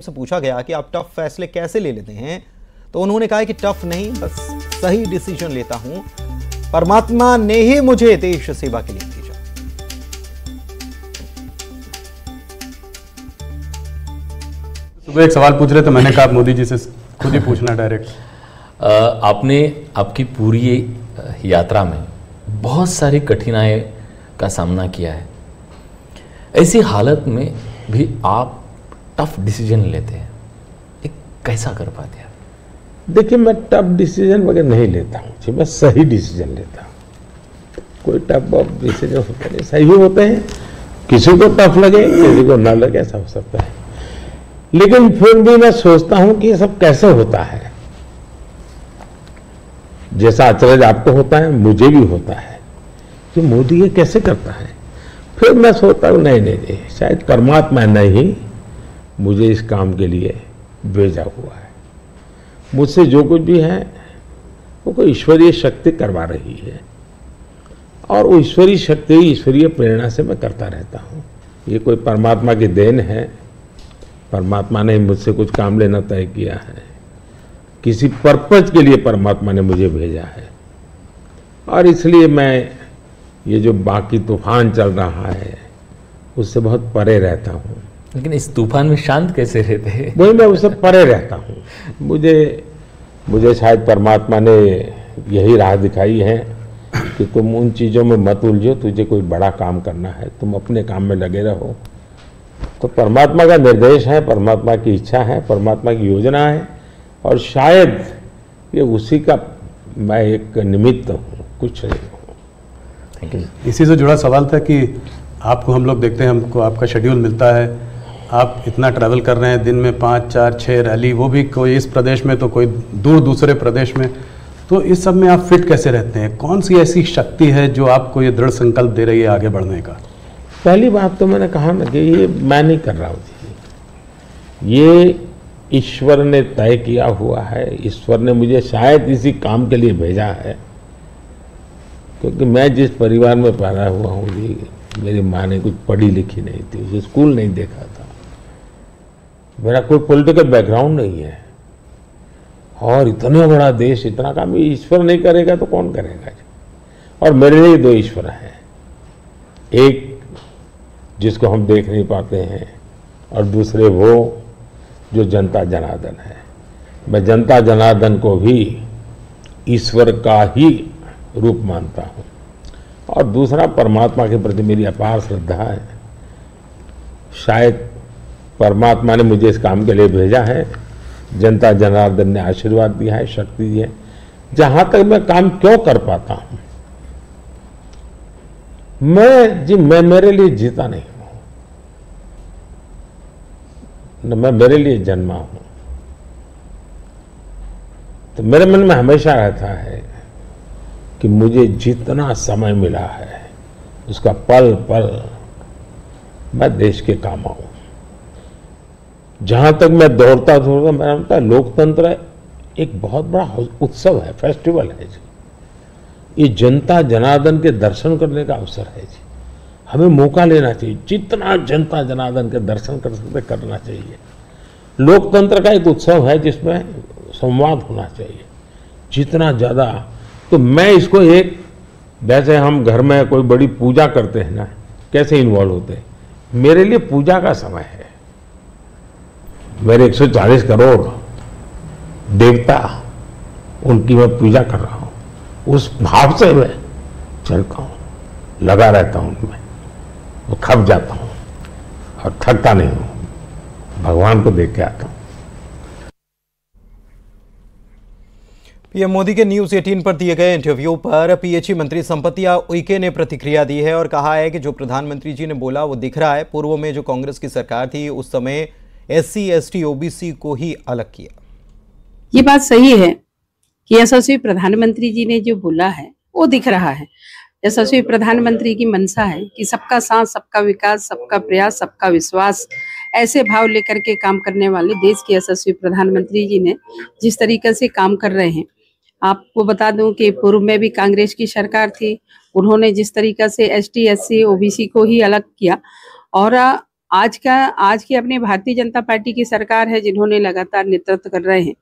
से पूछा गया कि आप टफ फैसले कैसे ले लेते हैं, तो उन्होंने कहा कि टफ नहीं, बस सही डिसीजन लेता हूं। परमात्मा ने ही मुझे देश सेवा के लिए भेजा। सुबह एक सवाल पूछ रहे थे, मैंने कहा मोदी जी से खुद ही पूछना डायरेक्ट। आपने आपकी पूरी यात्रा में बहुत सारी कठिनाई का सामना किया है। ऐसी हालत में भी आप टफ डिसीजन लेते हैं, ये कैसा कर पाते हैं? देखिए, मैं टफ डिसीजन वगैरह नहीं लेता हूँ जी, मैं सही डिसीजन लेता हूँ। कोई टफ डिसीजन होते नहीं, सही होते हैं। किसी को टफ लगे, किसी को ना लगे, ऐसा हो सकता है। लेकिन फिर भी मैं सोचता हूँ कि ये सब कैसे होता है। जैसा अचरज आपको होता है, मुझे भी होता है कि मोदी ये कैसे करता है। फिर मैं सोचता हूँ नहीं, शायद परमात्मा ने ही मुझे इस काम के लिए भेजा हुआ है। मुझसे जो कुछ भी है वो कोई ईश्वरीय शक्ति करवा रही है, और वो ईश्वरीय शक्ति, ईश्वरीय प्रेरणा से मैं करता रहता हूँ। ये कोई परमात्मा की देन है। परमात्मा ने मुझसे कुछ काम लेना तय किया है, किसी पर्पज के लिए परमात्मा ने मुझे भेजा है। और इसलिए मैं ये जो बाकी तूफान चल रहा है उससे बहुत परे रहता हूँ। लेकिन इस तूफान में शांत कैसे रहते हैं? वही, मैं उससे परे रहता हूँ। मुझे शायद परमात्मा ने यही राह दिखाई है कि तुम उन चीज़ों में मत उलझो, तुझे कोई बड़ा काम करना है, तुम अपने काम में लगे रहो। तो परमात्मा का निर्देश है, परमात्मा की इच्छा है, परमात्मा की योजना है, और शायद ये उसी का मैं एक निमित्त हूँ, कुछ नहीं हूँ। इसी से जुड़ा सवाल था कि आपको हम लोग देखते हैं, हमको आपका शेड्यूल मिलता है, आप इतना ट्रैवल कर रहे हैं, दिन में 5, 4, 6 रैली, वो भी कोई इस प्रदेश में तो कोई दूर दूसरे प्रदेश में। तो इस सब में आप फिट कैसे रहते हैं? कौन सी ऐसी शक्ति है जो आपको ये दृढ़ संकल्प दे रही है आगे बढ़ने का? पहली बात तो मैंने कहा ना कि ये मैं नहीं कर रहा हूँ जी, ये ईश्वर ने तय किया हुआ है। ईश्वर ने मुझे शायद इसी काम के लिए भेजा है, क्योंकि मैं जिस परिवार में पैदा हुआ हूँ जी, मेरी माँ ने कुछ पढ़ी लिखी नहीं थी, स्कूल नहीं देखा था, मेरा कोई पॉलिटिकल बैकग्राउंड नहीं है, और इतना बड़ा देश, इतना काम ईश्वर नहीं करेगा तो कौन करेगा। और मेरे लिए 2 ईश्वर हैं, एक जिसको हम देख नहीं पाते हैं, और दूसरे वो जो जनता जनार्दन है। मैं जनता जनार्दन को भी ईश्वर का ही रूप मानता हूँ, और दूसरा परमात्मा के प्रति मेरी अपार श्रद्धा है। शायद परमात्मा ने मुझे इस काम के लिए भेजा है, जनता जनार्दन ने आशीर्वाद दिया है, शक्ति दी है। जहां तक मैं काम क्यों कर पाता हूं, मैं मेरे लिए जीता नहीं हूं, न मैं मेरे लिए जन्मा हूं। तो मेरे मन में हमेशा रहता है कि मुझे जितना समय मिला है उसका पल पल मैं देश के काम आऊं। जहां तक मैं दौड़ता मेरा लगता है लोकतंत्र एक बहुत बड़ा उत्सव है, फेस्टिवल है जी। ये जनता जनार्दन के दर्शन करने का अवसर है जी। हमें मौका लेना चाहिए, जितना जनता जनार्दन के दर्शन कर सकते करना चाहिए। लोकतंत्र का एक उत्सव है जिसमें संवाद होना चाहिए जितना ज्यादा। तो मैं इसको एक, जैसे हम घर में कोई बड़ी पूजा करते हैं ना, कैसे इन्वॉल्व होते हैं, मेरे लिए पूजा का समय है। मेरे 140 करोड़ देवता, उनकी मैं पूजा कर रहा हूं, उस भाव से मैं चलता हूं, लगा रहता हूं उनमें, वो थक जाता हूं और थकता नहीं हूं, भगवान को देख के आता हूं। पीएम मोदी के न्यूज 18 पर दिए गए इंटरव्यू पर पीएचई मंत्री संपतिया उइके ने प्रतिक्रिया दी है और कहा है कि जो प्रधानमंत्री जी ने बोला वो दिख रहा है। पूर्व में जो कांग्रेस की सरकार थी उस समय SC ST OBC को ही अलग किया। ये बात सही है कि यशस्वी प्रधानमंत्री जी ने जो बोला है वो दिख रहा है। यशस्वी प्रधानमंत्री की मंशा है कि सबका साथ, सबका विकास, सबका प्रयास, सबका विश्वास, ऐसे भाव लेकर के काम करने वाले देश के यशस्वी प्रधानमंत्री जी ने जिस तरीके से काम कर रहे हैं, आपको बता दूं कि पूर्व में भी कांग्रेस की सरकार थी, उन्होंने जिस तरीके से ST SC OBC को ही अलग किया, और आज की अपनी भारतीय जनता पार्टी की सरकार है, जिन्होंने लगातार नेतृत्व कर रहे हैं,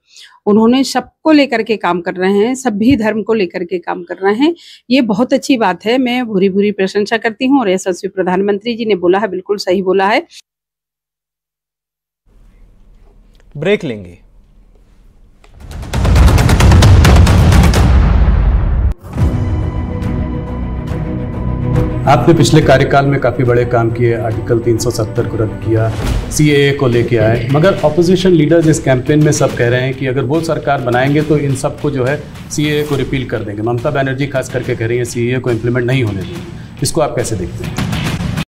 उन्होंने सबको लेकर के काम कर रहे हैं, सभी धर्म को लेकर के काम कर रहे हैं। ये बहुत अच्छी बात है, मैं भूरी भूरी प्रशंसा करती हूँ। और यशस्वी प्रधानमंत्री जी ने बोला है, बिल्कुल सही बोला है। ब्रेक लेंगे। आपने पिछले कार्यकाल में काफ़ी बड़े काम किए, आर्टिकल 370 को रद्द किया, CAA को लेके आए, मगर ऑपोजिशन लीडर्स इस कैंपेन में सब कह रहे हैं कि अगर वो सरकार बनाएंगे तो इन सबको जो है CAA को रिपील कर देंगे। ममता बनर्जी खास करके कह रही है CAA को इम्प्लीमेंट नहीं होने देंगे। इसको आप कैसे देखते हैं?